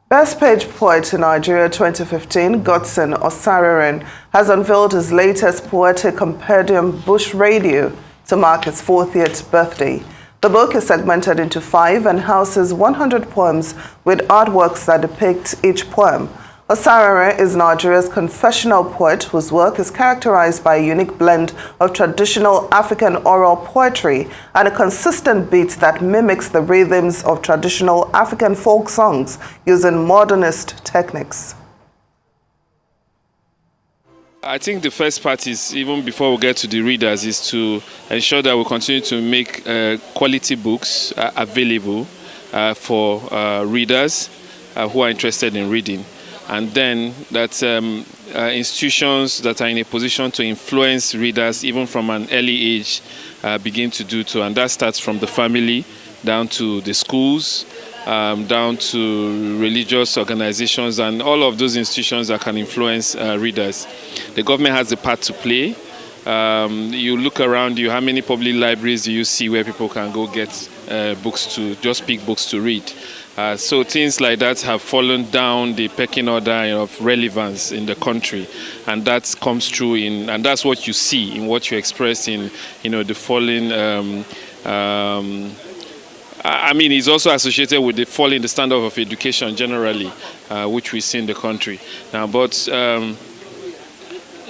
Best Page Poet in Nigeria 2015, Godson Osaririn, has unveiled his latest poetic compendium, Bush Radio, to mark his 40th birthday. The book is segmented into 5 and houses 100 poems with artworks that depict each poem. Osaririn is Nigeria's confessional poet whose work is characterized by a unique blend of traditional African oral poetry and a consistent beat that mimics the rhythms of traditional African folk songs using modernist techniques. I think the first part is, even before we get to the readers, is to ensure that we continue to make quality books available for readers who are interested in reading. And then that institutions that are in a position to influence readers even from an early age begin to do so. And that starts from the family down to the schools, down to religious organizations and all of those institutions that can influence readers. The government has a part to play. You look around you, how many public libraries do you see where people can go get books to, just pick books to read? So things like that have fallen down the pecking order of relevance in the country, and that comes through in, and that's what you see in what you express in, the falling. I mean, it's also associated with the fall in the standard of education generally, which we see in the country now. But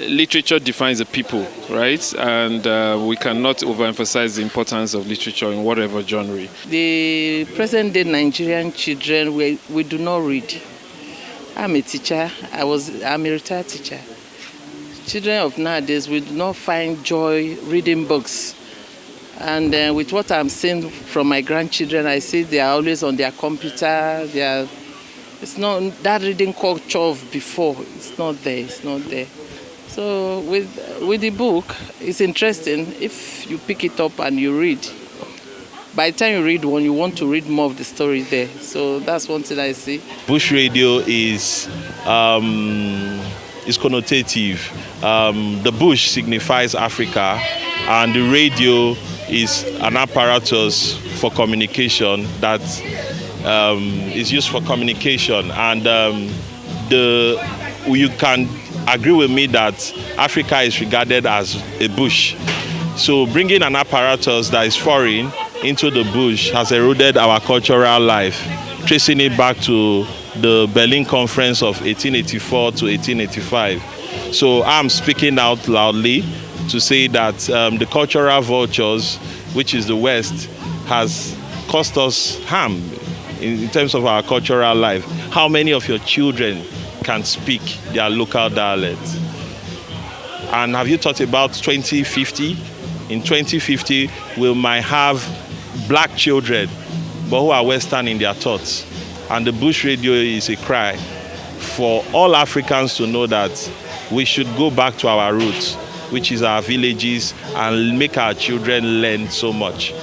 literature defines the people, right? And we cannot overemphasize the importance of literature in whatever genre. The present-day Nigerian children, we do not read. I'm a teacher. I'm a retired teacher. Children of nowadays, we do not find joy reading books. And with what I'm seeing from my grandchildren, I see they are always on their computer. It's not that reading culture of before. It's not there. It's not there. So with the book, it's interesting if you pick it up and you read. By the time you read one, you want to read more of the story there. So that's one thing I see. Bush Radio is connotative. The bush signifies Africa, and the radio is an apparatus for communication that is used for communication. And you can agree with me that Africa is regarded as a bush. So bringing an apparatus that is foreign into the bush has eroded our cultural life, tracing it back to the Berlin Conference of 1884 to 1885. So I'm speaking out loudly to say that the cultural vultures, which is the West, has caused us harm in terms of our cultural life. How many of your children can speak their local dialect? And have you thought about 2050? In 2050, we might have black children, but who are Western in their thoughts. And the Bush Radio is a cry for all Africans to know that we should go back to our roots, which is our villages, and make our children learn so much.